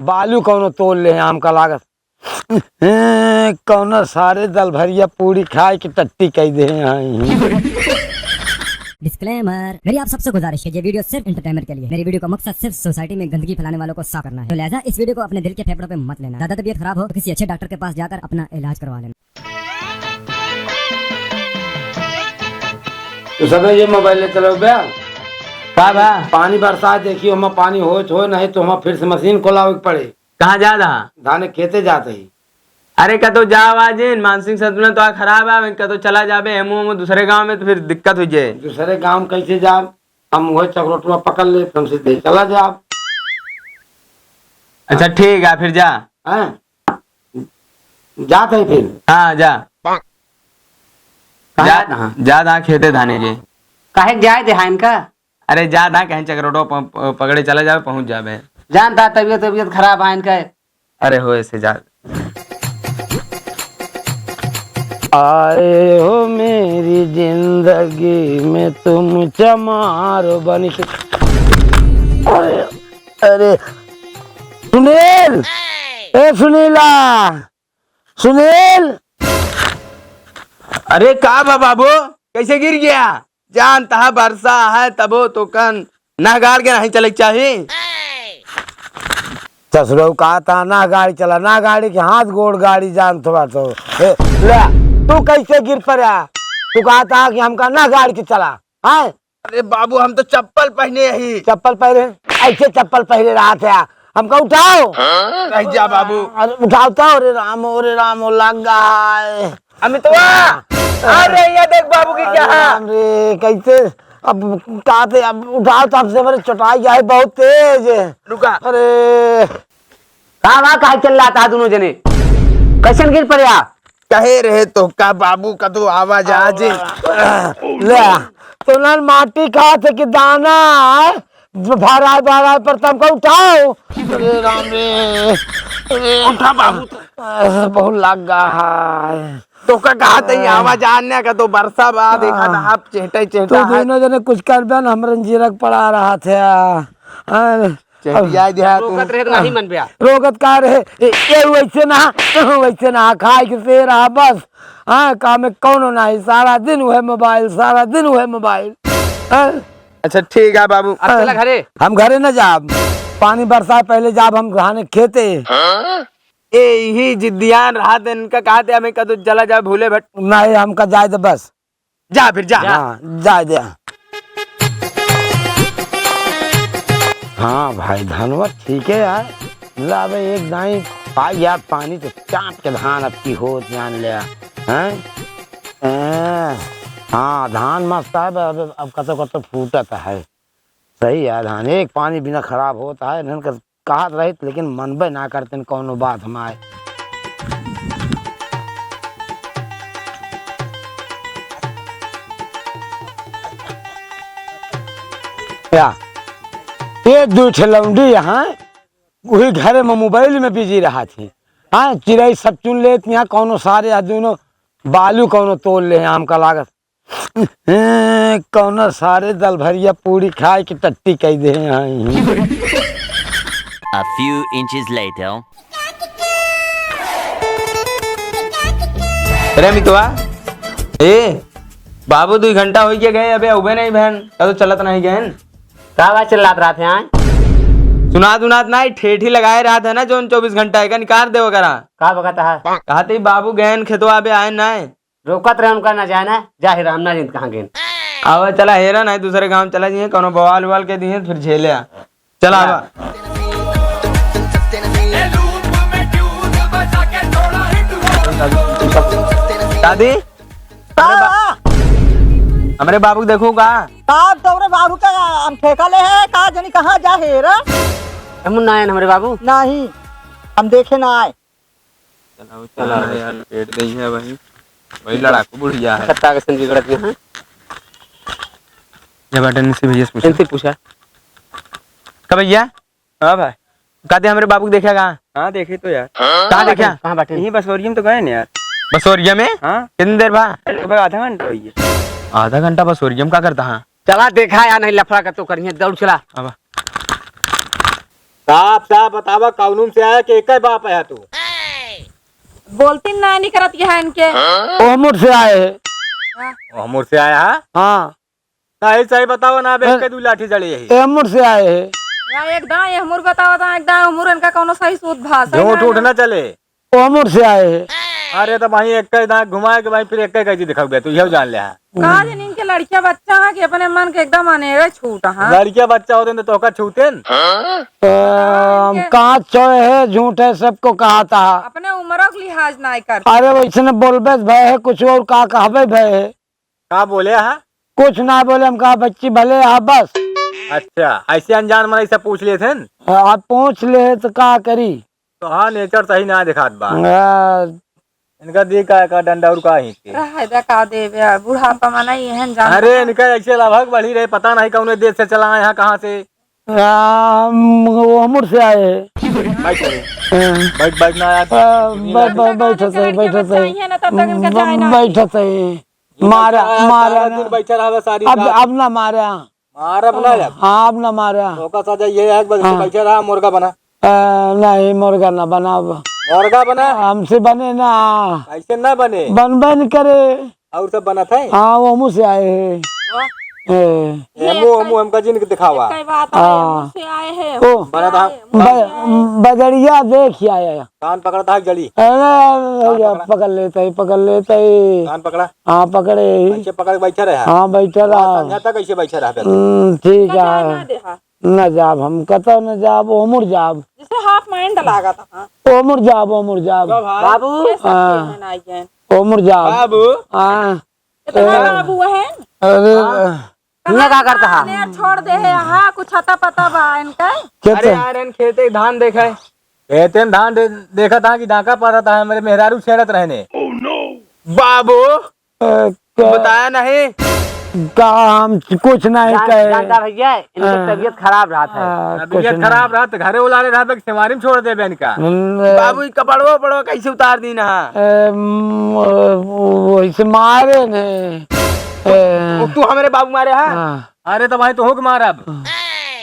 बालू कौनो तोल ले आम का लागत कौनो सारे दल भरिया पूरी खाए की टट्टी कह दे। डिस्क्लेमर, मेरी आप सबसे गुजारिश है, ये वीडियो सिर्फ एंटरटेनमेंट के लिए। मेरी वीडियो का मकसद सिर्फ सोसाइटी में गंदगी फैलाने वालों को साफ करना है, तो लिहाजा इस वीडियो को अपने दिल के फेफड़ों पे मत लेना। ज्यादा तबीयत खराब हो तो किसी अच्छे डॉक्टर के पास जाकर अपना इलाज करवा लेना। तो सब ये मोबाइल ले चलो बे का पानी बरसात देखियो हम पानी हो नहीं तो हम फिर से मशीन खोलावे पड़े। कहाँ जा रहा? धाने खेते जाते ही। अरे का तो जा आवाजिन मानसिक संतुलन तो खराब है, का तो चला जाबे हम दूसरे गांव में तो फिर दिक्कत हो जाए। दूसरे गांव कैसे जाब? हम वही चक्रोटुआ पकड़ ले तुम सीधे चला जाब। अच्छा ठीक है फिर जा। जाते ही फिर। हाँ जा जा दा खेते धाने के काहे जाए दे हाइन का। अरे जा दा कहीं चक्रोटो पकड़े चला जावे पहुंच जावे। जानता तबीयत खराब हाइन का। अरे हो ऐसे जा। आए हो मेरी जिंदगी में तुम चमार बन के। अरे सुनील, ए सुनीला, सुनील। अरे का बाबू कैसे गिर गया? जानता है बरसा है तबो तो कन ना गाड़ के नहीं चले चाहिए। ससुरो कहा था ना गाड़ी चला, ना गाड़ी के हाथ गोड़ गाड़ी जान थोड़ा तो ले तू कैसे गिर पड़ा? तू कहा था कि हमका ना गाड़ी के चला है। अरे बाबू हम तो चप्पल पहने ही। चप्पल पहने ऐसे चप्पल पहने रहा था हमका उठाओ। नहीं जा बाबू। अरे उठाओ। अरे राम लग गया अमितवा। अरे ये देख बाबू की क्या है? अरे कैसे अब कहा थे अब उठाओ तो हमसे मेरे चटाई है बहुत तेज। रुका। अरे कहा चल रहा था दोनों जने कैसे गिर पड़े? कहे रहे तो का बाबू का तो आवाज आज ले तो न माटी कहा थे कि दाना भरा पर तुमको उठाओ। अरे राम रे उठा बाबू। बहुत लग गया है। तो का कहा था आवाज आने का तो बरसा बा देखा था आप चेहटा तो दोनों जने कुछ कर बे हम रंजीरक पड़ा रहा था। रोगत का रहे ये वैसे ना खाए के से रहा बस। हाँ काम में कौन नहीं सारा दिन हुए मोबाइल। अच्छा ठीक है बाबू। घरे हम घरे न जाब, पानी बरसात पहले जाब हम घाने खेते। यही जिद्दियान रहा था इनका कहा थे हमें कदू चला जा भूले भट नहीं हमका जाए दे बस। जा फिर जा। हाँ जाए दे। हाँ भाई धनवा ठीक है यार। लावे एक दाई पाई यार पानी तो चाट के धान अब की हो ध्यान ले। हाँ धान मस्त है अब कतो फूटता है। सही है धान एक पानी बिना खराब होता है। कहा रही लेकिन मनबे ना करते कौनो बात हमारे। क्या एक दो लौंडी यहाँ वही घर में मोबाइल में बिजी रहा थी। हाँ चिड़ै सब चुन लेती यहाँ कौनो सारे दोनों बालू कौनो तोल ले आम का लागत कौनो सारे दल भरिया पूरी खाए की टट्टी कह दे। A few inches later. अरे मितवा ए बाबू 2 घंटा हो गए अबे उबे नहीं बहन का तो चलत नहीं गहन। का चल रहा था सुनात नहीं ठेठी लगाए रहा था ना जो 24 घंटा का निकाल दे वगैरह। का बकता है कहा थे बाबू गहन खेतवा अबे आए ना रोकत रहे उनका ना जाना जाहिर हम ना कहाँ गए। आवा चला हेरा नहीं दूसरे गांव चला जाइए कोनो बवाल उवाल के दिए फिर झेले चला आवा। दादी हमारे बाबू देखो का तोरे बाबू का हम ठेका ले है का जनी कहाँ जा हेरा हम ना आए हमारे बाबू नहीं हम देखे ना आए। चला यार पेट दही है वही लड़ाकू बुढ़िया है कत्ता के संग बिगड़त में है। जब अटन से भैया इनसे पूछा का भैया। हाँ भाई कहते हमारे बाबू देखा कहाँ? हाँ देखे तो यार। कहाँ देखा? कहाँ बैठे? यहीं बसोरिया में तो गए ना यार। बसोरिया में? हाँ कितनी देर बाद? आधा घंटा हुई है। आधा घंटा बसोरिया में क्या करता है? चला देखा या नहीं लफड़ा का तो करिए दौड़ चला। अब साफ साफ बतावा कौनूम से आया कि एक ही बाप है तू। बोलती ना नहीं करत है इनके। ओमुर से आए हैं। हमूर से आया है। हाँ सही सही बताओ ना बे के दू लाठी जड़ी यही। एमुर से आए हैं। या एकदम ये हमूर बताओ था एकदम हमूर इनका कोनो सही सूद भाषा झूठ उठ न चले। ओमुर से आए हैं। अरे तो वहीं एक ही दांत घुमाए के वहीं फिर एक ही कैसी दिखाओ तू यह जान ले। कहा जन इनके लड़कियां बच्चा है कि अपने मन के एकदम अनेरे छूट है। लड़कियां बच्चा होते तो तोका छूते न। कहाँ चोए है झूठ है सबको कहा था। अपने उम्र के लिहाज ना कर। अरे वैसे बोलबे भय है कुछ और का कहबे भय है। का बोले हा? कुछ ना बोले हम कहा बच्ची भले आ बस। अच्छा ऐसे अनजान मन ऐसा पूछ लिए थे न? आप पूछ ले तो का करी। तो हाँ नेचर सही ना दिखात बा। आ, इनका दी का डंडा और का ही थी। रहदा का देवे बुढ़ापा मना यहन जान। अरे इनका ऐसे लगभग बढ़ी रहे पता नहीं कौन देश से चला यहाँ कहाँ से। ओमुर से आए हैं। बैठ बैठ ना आया। बैठो सही बैठो सही है ना तब तक इनका जाए ना। बैठो सही। मारा मारा दिन बैठा रहा सारी अब ना मारा। मारा बना जा। हाँ अब ना मारा। तो का सजा ये है कि बैठा रहा मुर्गा बना। नहीं मुर्गा ना बना। मुर्गा बना हमसे बने ना। ऐसे ना बने बनबे नहीं करे। और सब बना था। हाँ वो मुँह से आए हैं। हमू हमका जिनके दिखावा। कई बात है से आए हैं। ओ बना था बजरिया देख आया। कान पकड़ा था जड़ी। अरे पकड़ लेते कान पकड़ा। हाँ पकड़े। ऐसे पकड़ के बैठा रहा। हाँ बैठा रहा। समझा था कैसे बैठा रहा। ठीक है न जाब हम कतो न जाब ओमुर जाब। जिसे हाफ माइंड लगा था। ओमुर जाब बाबू ओमुर जाब बाबू हाँ। इतना बाबू है। अरे ये का करता है? ने छोड़ दे है हाँ कुछ आता पता बा इनका। अरे यार इन खेते धान देखा है। कहते धान देखा था कि डाका पड़ रहा है मेरे मेहरारू छेड़त रहने। बाबू बताया नहीं। का हम कुछ नहीं कहे। जानता भैया इनकी तबीयत खराब रहा था। तबीयत खराब रहा तो घरे उलारे रहा तो सेवारी में छोड़ दे बहन का। बाबू कपड़वा पड़वा कैसे उतार दी ना। वैसे मारे ने। तू हमारे बाबू मारे है। अरे तो भाई तो हो मारा अब।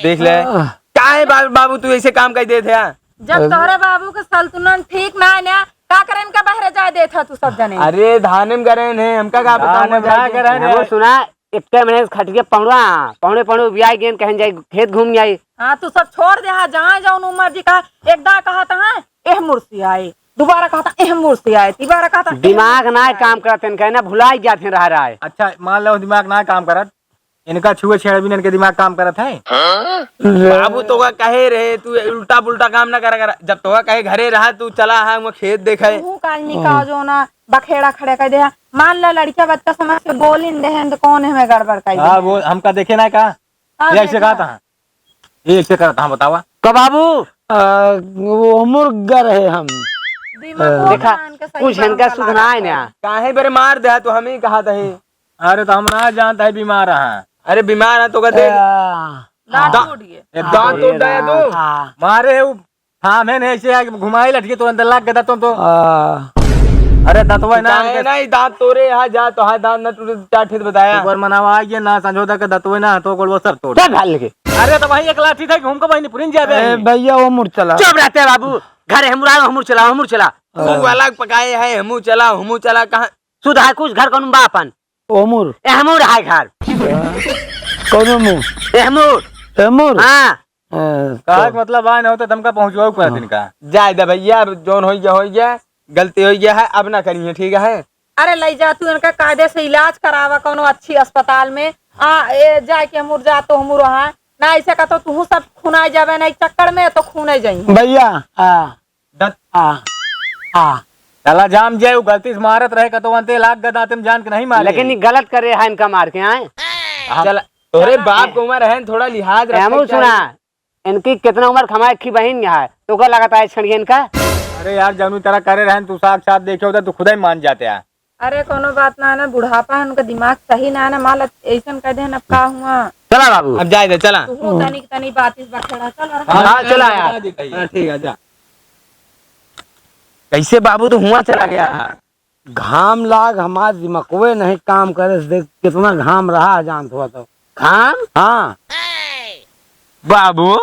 देख ले क्या है बाबू तू ऐसे काम कर दे थे। जब तोहरे बाबू के सल्तनत ठीक ना है ना का करे इनका बहरे जाए देता तू सब जने। अरे धाने में करे ने हमका का बताना। वो सुना इतने महीने से खटिया पौने ब्याह गेंद कहीं जाए खेत घूम जाए। हाँ तू सब छोड़ दे हाँ जहाँ जाऊन उमर जी का एकदा कहा था एह मुर्सी आए दोबारा कहा था एह मुर्सी आए तीबारा कहा था। दिमाग ना काम करते कहना भुलाई जाते रहा है। अच्छा मान लो दिमाग ना काम करत इनका छुए छेड़ भी इनके दिमाग काम करत है। बाबू तो का कहे रहे तू उल्टा पुल्टा काम ना करा जब तो कहे घरे रहा तू चला है वो खेत देखा तू का आदमी का जो ना बखेड़ा खड़े कर दे मान लो लड़का बच्चा समझ के बोल इन दे तो कौन है में गड़बड़ कर हाँ वो हमका देखे ना कहा ये ऐसे कहा था। ये ऐसे कहा था बतावा तो बाबू वो मुर्गा रहे हम। देखा कुछ इनका सुधना है ना। काहे बरे मार दे तो हम ही कहा था। अरे तो हम ना जानता है बीमार है। अरे बीमार है तो कहते दांत टूट गए। दांत टूट गया तू मारे हाँ मैंने ऐसे घुमाई लटके तो अंदर लग गया तुम तो। अरे दतवा ना नहीं दांत तोरे यहाँ जा तो हाँ दांत न टूटे चाठे बताया। ऊपर मनावा ये ना समझौता के दतवे ना तो वो सब तोड़। चल भाल लेके। अरे तो भाई एक लाठी था घूम के भाई पुरिन जाबे। भैया ओमुर चला। चुप रहते बाबू घर हमूर चला। तू अलग पकाए है हमू चला कहाँ सुध है कुछ घर कौन बापन ओमुर एहमूर है घर कौन मुँह एहमूर एमुर। हाँ कहा मतलब आए ना होता तुमका पहुंचवाओ कर दिन का। जाए दे भैया जोन हो गया गलती हो गया है अब ना करिए ठीक है। अरे ले जा तू इनका कायदे से इलाज करावा कोनो अच्छी अस्पताल में ए जाए के हमूर जा तो हमूर वहाँ ना ऐसे का तो तू सब खुनाई जावे ना चक्कर में तो खूने जाई भैया चला जाम जाए वो गलती से मारत रहे का तो अंते लाख गदा तुम जान के नहीं मारे। लेकिन ये गलत कर रहे हैं इनका मार के आए। चला तोरे बाप को उम्र है थोड़ा लिहाज एहमूर सुना इनकी कितना उम्र खमाए की बहन यहाँ है तो क्या लगाता है छड़िए इनका। अरे यार जमीन तरह करे रहे तू साक्षात देखे होता तो खुदा ही मान जाते हैं। अरे कोनो बात ना है ना बुढ़ापा है उनका दिमाग सही ना है ना माल ऐसा कह दे अब का हुआ। चला बाबू अब जाए दे चला। तू तनी बात इस बखेड़ा चल। हाँ चला यार ठीक है जा। कैसे बाबू तो हुआ चला गया। घाम लाग हमारे दिमागवे नहीं काम करे देख कितना घाम रहा जान हुआ तो खाम हाँ बाबू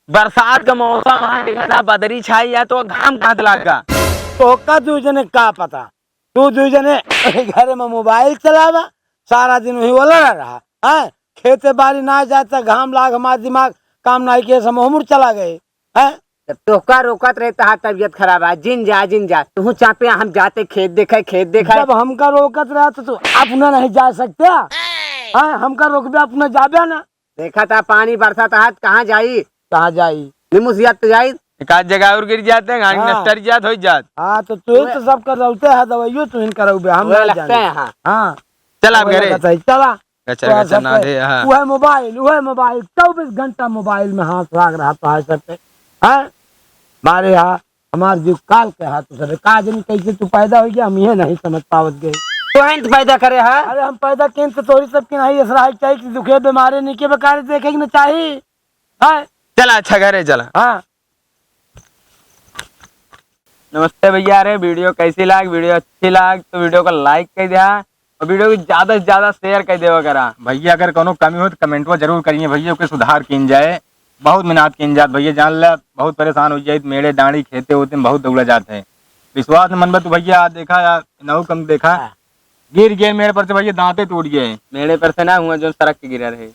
बरसात का मौसम है, देखा था बदरी छाई है तो घाम कहाँ लगा। तो का तू जने का पता, तू दू जने घर में मोबाइल चलावा, सारा दिन वही बोला रहा है, खेते बाड़ी ना जाता, घाम लाग, हमारा दिमाग काम नहीं किया, समूह चला गए है। तोका रोकत रहता है, तबियत खराब है, जिन जा तू चाहते हम जाते खेत देखा जब हमका रोकत रहा तो अपना नहीं जा सकते, हमका रोकबे अपना जाबे ना। देखा था पानी बरसात है, कहाँ जाई कहाँ जाई, निमुसियत तो जाई, एक आध जगह और गिर जाते हैं, गाड़ी हाँ। नष्टर जात हो जात। हाँ तो तू तो सब कर रहते है, दवाइयो तू इन कराओगे, हम वह नहीं लगता जाने। है हाँ। हाँ चला आप घरे चला कचरा कचरा ना दे। हाँ वह मोबाइल 24 घंटा मोबाइल में हाथ लाग रहा तो है सब पे, हैं मारे यहाँ हमारे जीव काल के हाथ सर काज नहीं, कैसे तू पैदा हो गया हम ये नहीं समझ पावत गए। तो पैदा करे है, अरे हम पैदा केन तो तोरी सब की नहीं असरा चाहिए कि दुखे बीमारी नहीं के बेकार देखे कि ना चाहिए है। चला अच्छा घरे चला। हाँ नमस्ते भैया, अरे वीडियो कैसी लाग, वीडियो अच्छी लाग तो वीडियो को लाइक कर दिया और वीडियो को ज्यादा से ज्यादा शेयर कर देवा करा। भैया अगर कोनो कमी हो तो कमेंट में जरूर करिए भैया, के सुधार किन जाए, बहुत मेहनत किन जात भैया, जान ले बहुत परेशान हो जाए, मेरे डांडी खेते होते में बहुत दौड़ा जाते हैं, विश्वास न मन में तो भैया देखा यार नौ कम देखा, गिर गए मेरे पर से भैया, दांते टूट गए मेरे पर से ना हुआ जो सड़क के गिरा रहे।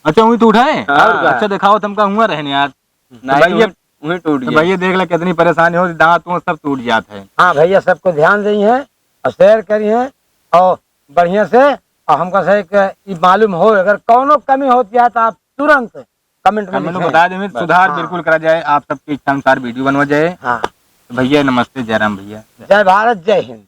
अच्छा वही टूटा है, हाँ। अच्छा दिखाओ तुमका हुआ रहने यार, भैया वही टूट तो गया। भैया देख ले कितनी परेशानी हो, दांत वो सब टूट जाते हैं। हाँ भैया सबको ध्यान दी है और शेयर करिए और बढ़िया से, और हमको सही मालूम हो अगर कोनो कमी होती है तो आप तुरंत कमेंट में मैंने लिखें। बता दें सुधार हाँ। बिल्कुल करा जाए, आप सबकी इच्छा अनुसार वीडियो बनवा जाए। हाँ भैया नमस्ते, जयराम भैया। जय भारत जय हिंद।